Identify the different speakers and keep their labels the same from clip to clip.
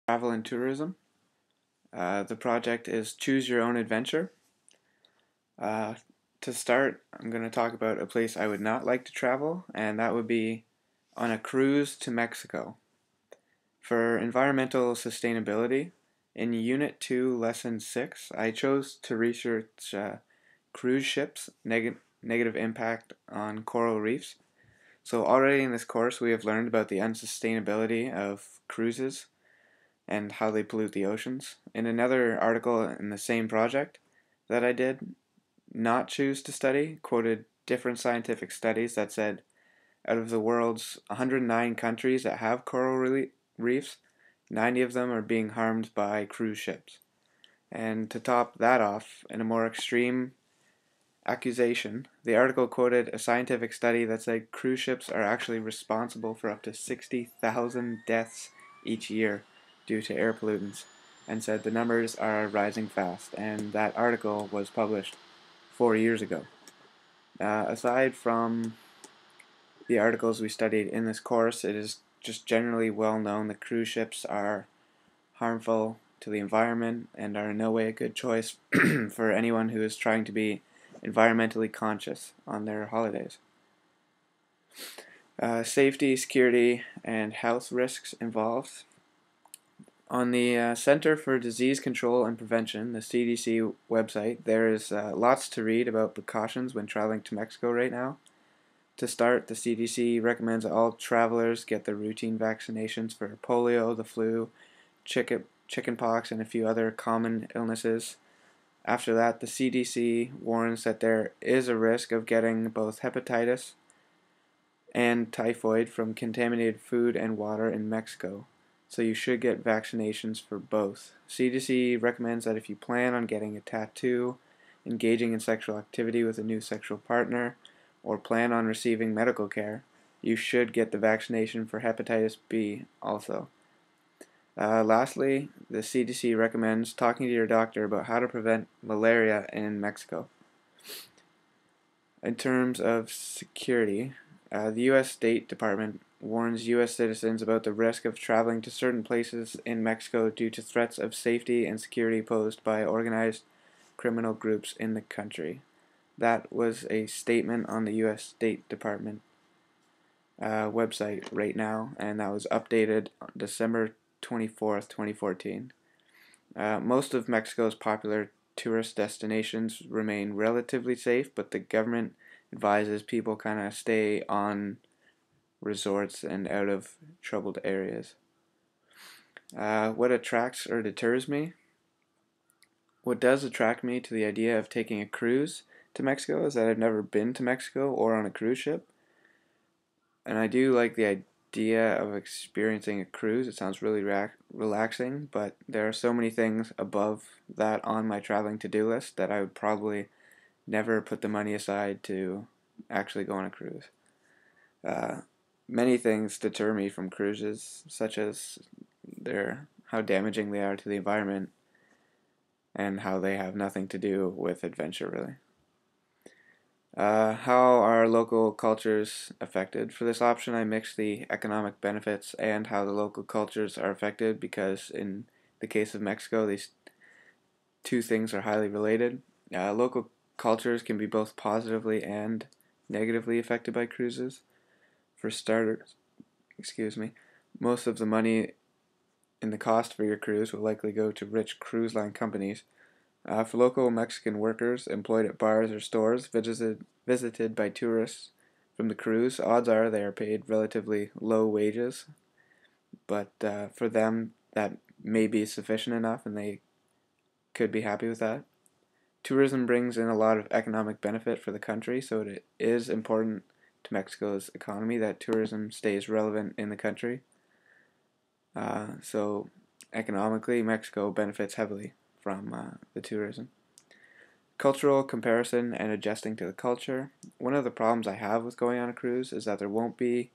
Speaker 1: Travel and tourism. The project is Choose Your Own Adventure. Uh, to start, I'm going to talk about a place I would not like to travel, and that would be on a cruise to Mexico. For environmental sustainability, in Unit 2, Lesson 6, I chose to research cruise ships' negative impact on coral reefs. So, already in this course, we have learned about the unsustainability of cruises and how they pollute the oceans. In another article in the same project that I did not choose to study, quoted different scientific studies that said out of the world's 109 countries that have coral reefs, 90 of them are being harmed by cruise ships. And to top that off, in a more extreme accusation, the article quoted a scientific study that said cruise ships are actually responsible for up to 60,000 deaths each year due to air pollutants, and said the numbers are rising fast, and that article was published 4 years ago. Aside from the articles we studied in this course, it is just generally well known that cruise ships are harmful to the environment and are in no way a good choice for anyone who is trying to be environmentally conscious on their holidays. Safety, security, and health risks involved. On the Center for Disease Control and Prevention, the CDC website, there is lots to read about precautions when traveling to Mexico right now. To start, the CDC recommends that all travelers get their routine vaccinations for polio, the flu, chickenpox, and a few other common illnesses. After that, the CDC warns that there is a risk of getting both hepatitis and typhoid from contaminated food and water in Mexico, so you should get vaccinations for both. CDC recommends that if you plan on getting a tattoo, engaging in sexual activity with a new sexual partner, or plan on receiving medical care, you should get the vaccination for hepatitis B also. Lastly, the CDC recommends talking to your doctor about how to prevent malaria in Mexico. In terms of security, the U.S. State Department warns U.S. citizens about the risk of traveling to certain places in Mexico due to threats of safety and security posed by organized criminal groups in the country. That was a statement on the U.S. State Department website right now, and that was updated on December 24th, 2014. Most of Mexico's popular tourist destinations remain relatively safe, but the government advises people kind of stay on resorts and out of troubled areas. What attracts or deters me? What does attract me to the idea of taking a cruise to Mexico is that I've never been to Mexico or on a cruise ship. And I do like the idea of experiencing a cruise. It sounds really relaxing, but there are so many things above that on my traveling to-do list that I would probably never put the money aside to actually go on a cruise. Uh, Many things deter me from cruises, such as how damaging they are to the environment and how they have nothing to do with adventure, really. How are local cultures affected? For this option, I mix the economic benefits and how the local cultures are affected because, in the case of Mexico, these two things are highly related. Local cultures can be both positively and negatively affected by cruises. For starters, most of the money in the cost for your cruise will likely go to rich cruise line companies. For local Mexican workers employed at bars or stores visited by tourists from the cruise, odds are they are paid relatively low wages, but for them that may be sufficient enough and they could be happy with that. Tourism brings in a lot of economic benefit for the country, so it is important to Mexico's economy that tourism stays relevant in the country. So economically, Mexico benefits heavily from the tourism. Cultural comparison and adjusting to the culture. One of the problems I have with going on a cruise is that there won't be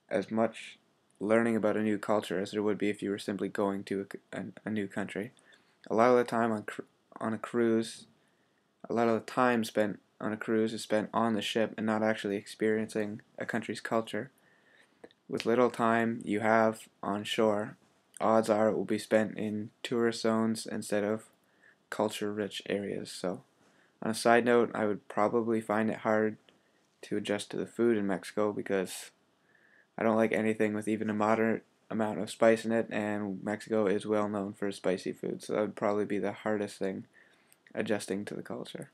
Speaker 1: as much learning about a new culture as there would be if you were simply going to a new country. A lot of the time on a cruise, a lot of the time spent on a cruise is spent on the ship and not actually experiencing a country's culture. With little time you have on shore, odds are it will be spent in tourist zones instead of culture-rich areas. So, on a side note, I would probably find it hard to adjust to the food in Mexico because I don't like anything with even a moderate amount of spice in it, and Mexico is well known for spicy food, so that would probably be the hardest thing, adjusting to the culture.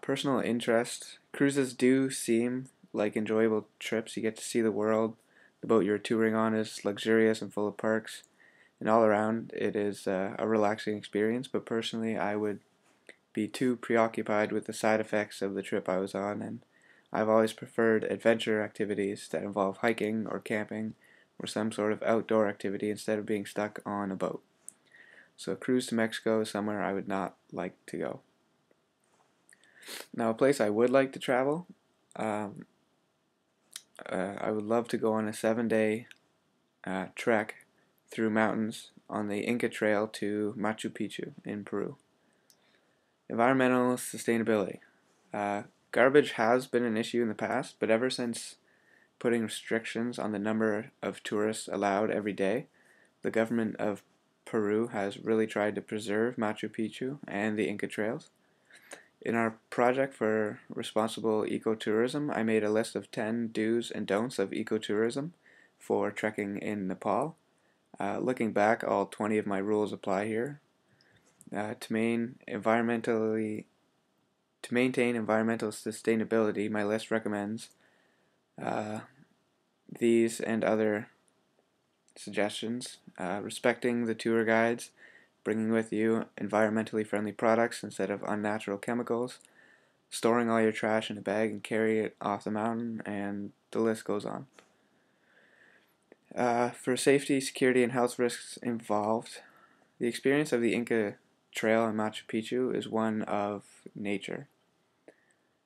Speaker 1: Personal interest. Cruises do seem like enjoyable trips. You get to see the world. The boat you're touring on is luxurious and full of perks, and all around it is a relaxing experience, but personally I would be too preoccupied with the side effects of the trip I was on, and I've always preferred adventure activities that involve hiking or camping or some sort of outdoor activity instead of being stuck on a boat. So a cruise to Mexico is somewhere I would not like to go. Now, a place I would like to travel, um, I would love to go on a 7-day trek through mountains on the Inca Trail to Machu Picchu in Peru. Environmental sustainability. Garbage has been an issue in the past, but ever since putting restrictions on the number of tourists allowed every day, the government of Peru has really tried to preserve Machu Picchu and the Inca Trails. In our project for responsible ecotourism, I made a list of 10 do's and don'ts of ecotourism for trekking in Nepal. Looking back, all 20 of my rules apply here. To maintain environmental sustainability, my list recommends uh, these and other suggestions. Respecting the tour guides, bringing with you environmentally friendly products instead of unnatural chemicals, storing all your trash in a bag and carry it off the mountain, and the list goes on. For safety, security, and health risks involved, the experience of the Inca Trail in Machu Picchu is one of nature.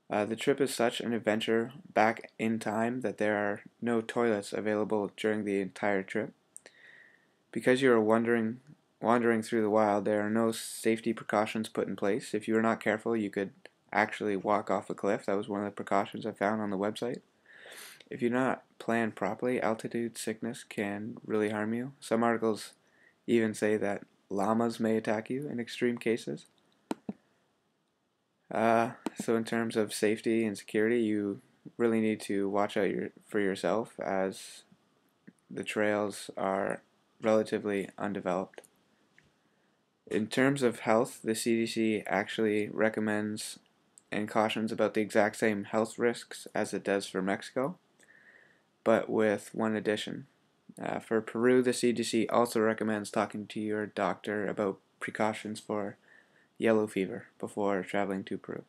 Speaker 1: The trip is such an adventure back in time that there are no toilets available during the entire trip. Because you are wandering through the wild, there are no safety precautions put in place. If you are not careful, you could actually walk off a cliff. That was one of the precautions I found on the website. If you do not plan properly, altitude sickness can really harm you. Some articles even say that llamas may attack you in extreme cases. So in terms of safety and security, you really need to watch out for yourself as the trails are relatively undeveloped. In terms of health, the CDC actually recommends and cautions about the exact same health risks as it does for Mexico, but with one addition. For Peru, the CDC also recommends talking to your doctor about precautions for yellow fever before traveling to Peru.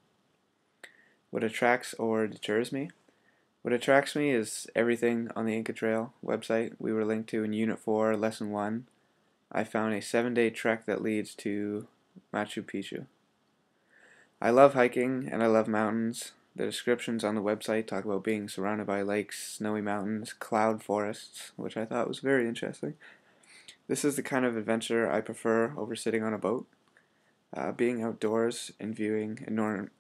Speaker 1: What attracts or deters me? What attracts me is everything on the Inca Trail website we were linked to in Unit 4, Lesson 1. I found a 7-day trek that leads to Machu Picchu. I love hiking and I love mountains. The descriptions on the website talk about being surrounded by lakes, snowy mountains, cloud forests, which I thought was very interesting. This is the kind of adventure I prefer over sitting on a boat. Being outdoors and viewing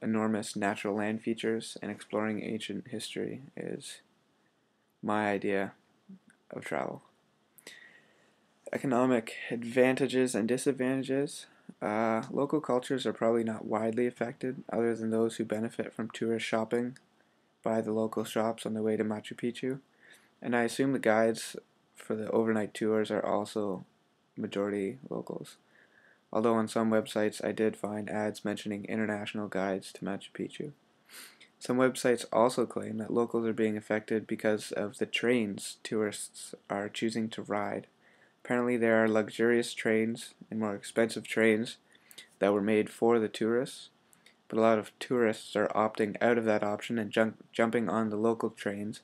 Speaker 1: enormous natural land features and exploring ancient history is my idea of travel. Economic advantages and disadvantages. Local cultures are probably not widely affected, other than those who benefit from tourist shopping by the local shops on the way to Machu Picchu. And I assume the guides for the overnight tours are also majority locals. Although on some websites I did find ads mentioning international guides to Machu Picchu. Some websites also claim that locals are being affected because of the trains tourists are choosing to ride. Apparently there are luxurious trains and more expensive trains that were made for the tourists, but a lot of tourists are opting out of that option and jumping on the local trains,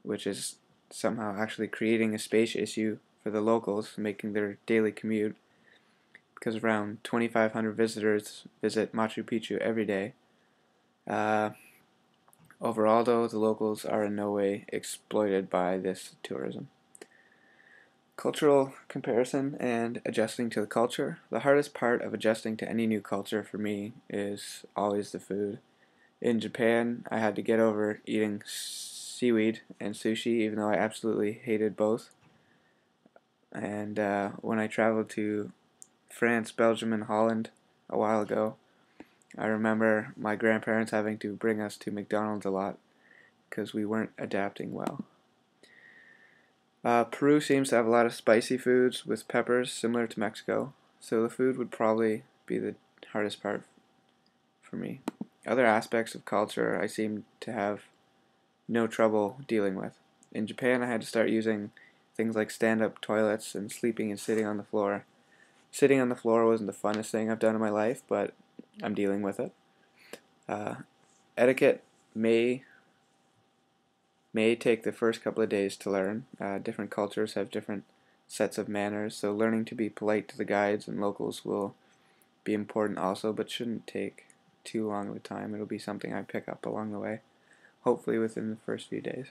Speaker 1: which is somehow actually creating a space issue for the locals making their daily commute, because around 2,500 visitors visit Machu Picchu every day. Overall, though, the locals are in no way exploited by this tourism. Cultural comparison and adjusting to the culture. The hardest part of adjusting to any new culture for me is always the food. In Japan, I had to get over eating seaweed and sushi, even though I absolutely hated both. And when I traveled to France, Belgium, and Holland a while ago, I remember my grandparents having to bring us to McDonald's a lot because we weren't adapting well. Peru seems to have a lot of spicy foods with peppers similar to Mexico, so the food would probably be the hardest part for me. Other aspects of culture I seem to have no trouble dealing with. In Japan, I had to start using things like stand up toilets and sleeping and sitting on the floor. Sitting on the floor wasn't the funnest thing I've done in my life, but I'm dealing with it. Uh, Etiquette may take the first couple of days to learn. Different cultures have different sets of manners, so learning to be polite to the guides and locals will be important also, but shouldn't take too long of a time. It'll be something I pick up along the way, hopefully within the first few days.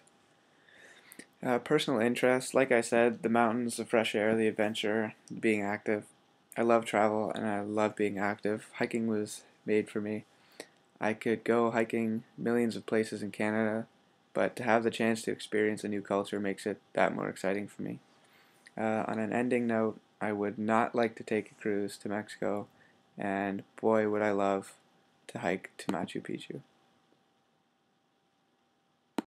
Speaker 1: Personal interests, like I said, the mountains, the fresh air, the adventure, being active. I love travel and I love being active. Hiking was made for me. I could go hiking millions of places in Canada, but to have the chance to experience a new culture makes it that more exciting for me. On an ending note, I would not like to take a cruise to Mexico, and boy, would I love to hike to Machu Picchu.